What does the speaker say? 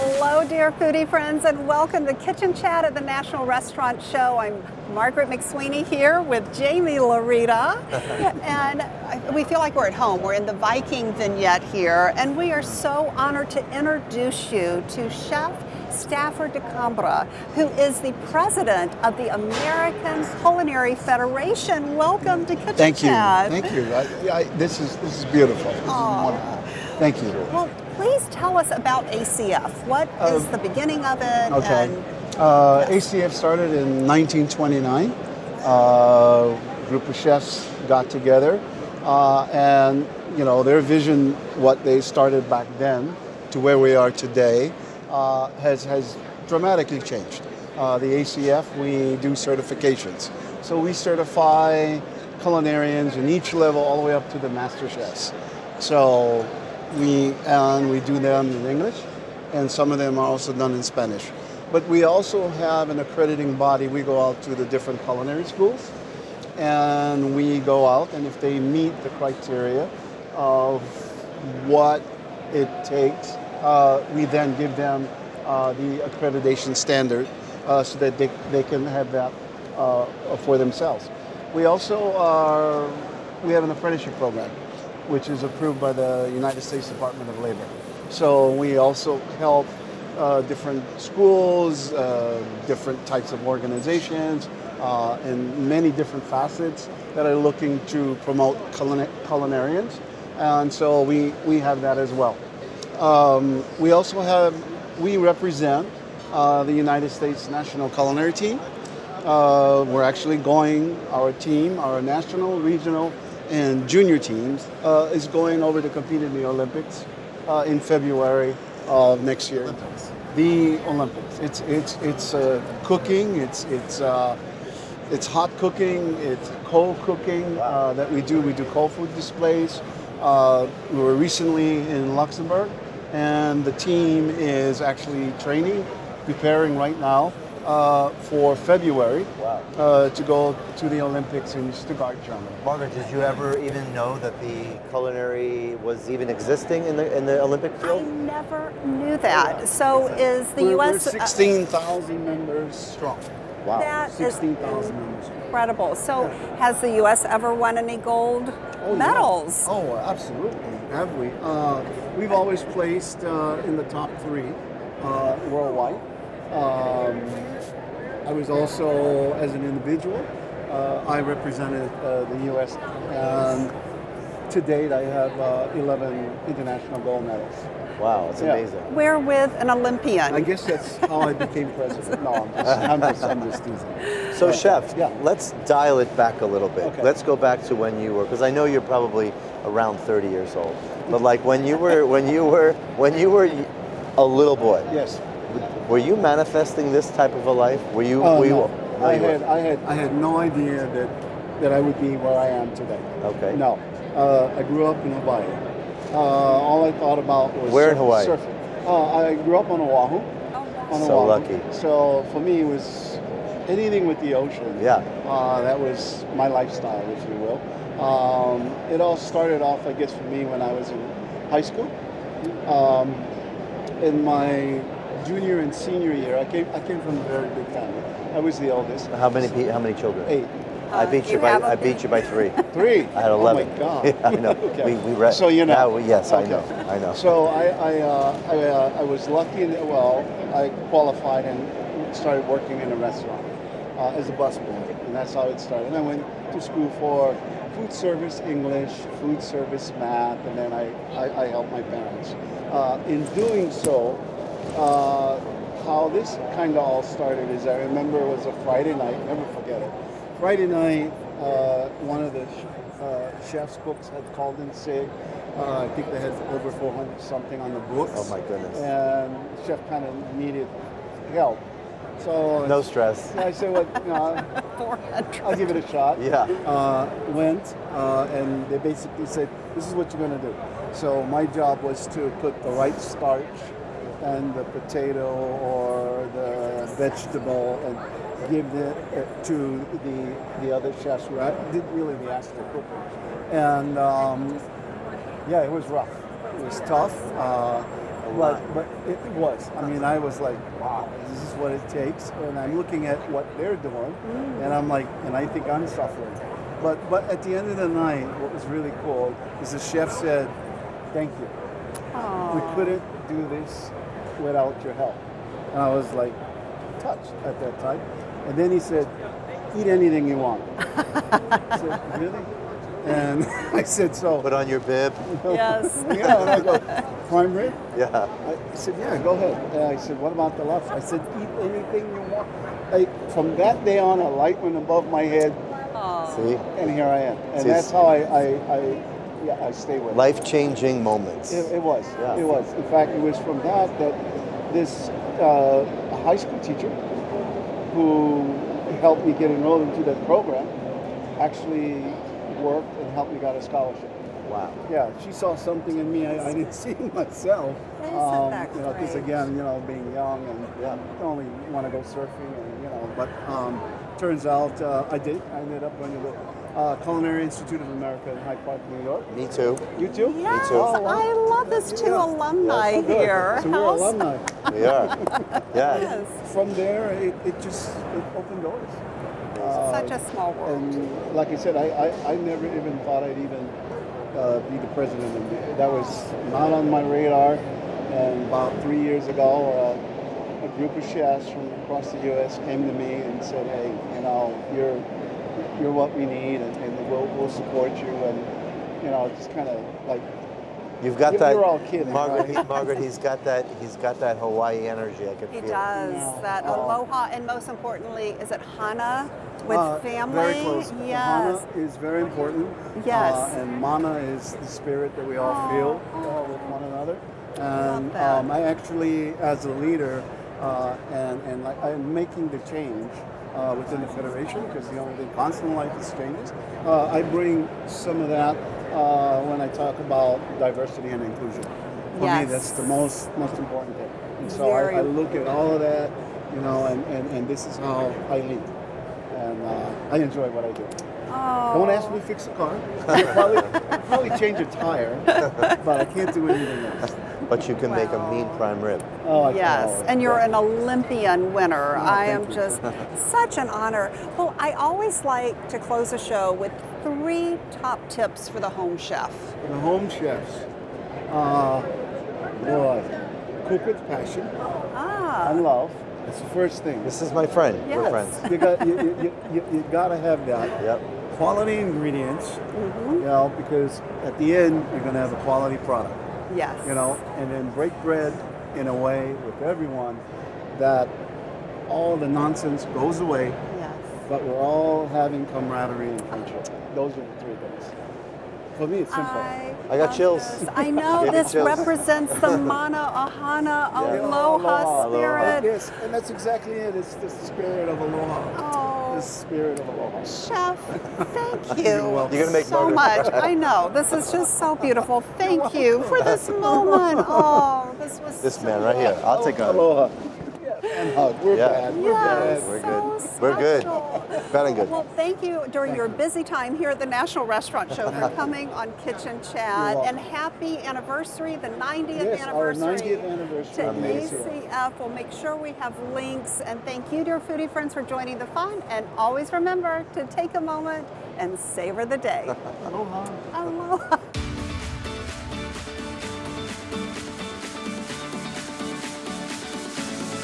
Hello, dear foodie friends, and welcome to Kitchen Chat at the National Restaurant Show. I'm Margaret McSweeney here with Jaime Laurita, and we feel like we're at home. We're in the Viking vignette here, and we are so honored to introduce you to Chef Stafford DeCambra, who is the president of the American Culinary Federation. Welcome to Kitchen Chat. Thank you. This is beautiful. This is wonderful. Thank you. Well, please tell us about ACF. What is the beginning of it? Okay. ACF started in 1929. A group of chefs got together, and their vision, what they started back then, to where we are today, has dramatically changed. The ACF, we do certifications, so we certify culinarians in each level, all the way up to the master chefs. So we do them in English, and some of them are also done in Spanish. But we also have an accrediting body. We go out to the different culinary schools, and we go out, and if they meet the criteria of what it takes, we then give them the accreditation standard so that they can have that for themselves. We also we have an apprenticeship program, which is approved by the United States Department of Labor. So we also help different schools, different types of organizations, and many different facets that are looking to promote culinarians. And so we have that as well. We represent the United States National Culinary Team. We're actually our national, regional, and junior teams is going over to compete in the Olympics in February of next year. The Olympics. It's cooking. It's hot cooking. It's cold cooking that we do. We do cold food displays. We were recently in Luxembourg, and the team is actually preparing right now for February to go to the Olympics in Stuttgart, Germany. Margaret, did you ever even know that the culinary was even existing in the Olympic field? I never knew that. So is the U.S. We're 16,000 members strong. Wow. That is 16,000 members. incredible. So has the U.S. ever won any gold medals? Yeah. Oh, absolutely. Have we? We've always placed in the top 3 worldwide. I was also, as an individual, I represented the U.S. and to date I have 11 international gold medals. Wow, it's amazing. We're with an Olympian. I guess that's how I became president. No, I'm just teasing. So, Chef, let's dial it back a little bit. Okay. Let's go back to when you were, because I know you're probably around 30 years old, but like when you were a little boy. Yes. Were you manifesting this type of a life? No. I had no idea that I would be where I am today. Okay. No. I grew up in Hawaii. All I thought about was where in Hawaii? Surfing. I grew up on Oahu. So lucky. So for me, it was anything with the ocean. Yeah. That was my lifestyle, if you will. It all started off, I guess, for me when I was in high school. In my junior and senior year, I came from a very big family. I was the oldest. How many children? 8. I beat you by 3. 3. I had 11. Oh my God. Yeah, I know. Okay. We read. So you know. Yes, okay. I know. So I was lucky that I qualified and started working in a restaurant as a busboy, and that's how it started. And I went to school for food service English, food service math, and then I helped my parents. In doing so, how this kind of all started is I remember it was a Friday night, never forget it. Friday night, one of the chef's cooks had called in sick. I think they had over 400 something on the books. Oh my goodness. And the chef kind of needed help. So no stress. I said, well, 400. I'll give it a shot. Yeah. Went, and they basically said, this is what you're going to do. So my job was to put the right starch and the potato or the vegetable and give it to the other chefs who did really the actual cooking. And yeah, it was rough. It was tough. But it was. I mean, I was like, wow, this is what it takes. And I'm looking at what they're doing, and I'm like, and I think I'm suffering. But at the end of the night, what was really cool is the chef said, thank you. We couldn't do this without your help. And I was like, touched at that time. And then he said, eat anything you want. I said, really? And I said, so. Put on your bib. Yes. Yeah, and I go, prime rib? Yeah. I said, yeah, go ahead. And I said, what about the lobster? I said, eat anything you want. From that day on, a light went above my head. See? And here I am. And See, that's how I stay with it. Life-changing moments. It was. Yeah. It was. In fact, it was from that this high school teacher who helped me get enrolled into that program actually worked and helped me get a scholarship. Wow. Yeah, she saw something in me I didn't see in myself. Isn't that Because great? again, being young and only want to go surfing, and but turns out I did. I ended up going to the Culinary Institute of America in Hyde Park, New York. Me too. You too? Yes, Oh, wow. I love this two Yeah. alumni Oh, good. here. So we're How's- alumni. We are. Yeah. Yes. From there, it just opened doors. Such a small world. And like I said, I never even thought I'd even be the president. And that was not on my radar. And about 3 years ago, a group of chefs from across the U.S. came to me and said, "Hey, you're what we need, and we'll support you." And just kind of like. You've got that. You're all kidding, Margaret, right? Margaret, he's got that Hawaii energy. I can He feel does. Yeah. That aloha, and most importantly, is it hana with family? Very close. Yes. Ohana is very important. Yes. And Mana is the spirit that we all feel with one another. And that. I actually, as a leader, and I'm making the change within the federation, because the only thing constant in life is changes. I bring some of that when I talk about diversity and inclusion. For me, that's the most important thing. And so Very I look at all of that, and this is how I lead. And I enjoy what I do. Don't ask me to fix a car. I'll probably change a tire, but I can't do anything else. But you can make a mean prime rib. Oh, I Yes, can. and you're an Olympian winner. I am thank you. just such an honor. Well, I always like to close a show with 3 top tips for the home chef. For the home chefs, cook with passion and love. That's the first thing. This is my friend. We're Yes. friends. You gotta have that. Yep. Quality ingredients, because at the end you're gonna have a quality product. Yes. And then break bread in a way with everyone that all the nonsense goes away, Yes. but we're all having camaraderie and friendship. Those are the 3 things. For me, it's simple. I got love chills. this. I know Gave me this chills. represents the Mana, Ohana, Yeah. Aloha spirit. Yes, and that's exactly it. It's the spirit of aloha. Oh, The spirit of aloha. Chef, thank You're you welcome. You're gonna make so Margaret- much. I know. This is just so beautiful. Thank you for this moment. Oh, this was This so man right here. I'll take a. Aloha. And hug. We're Yeah. bad. We're Yes, bad. We're so good. We're good. special. Better good. Well, thank you during your busy time here at the National Restaurant Show for coming on Kitchen Chat. welcome. And happy anniversary, the 90th Yes, our anniversary 90th anniversary. to Amazing. ACF. We'll make sure we have links. And thank you, dear foodie friends, for joining the fun. And always remember to take a moment and savor the day. Aloha. Aloha.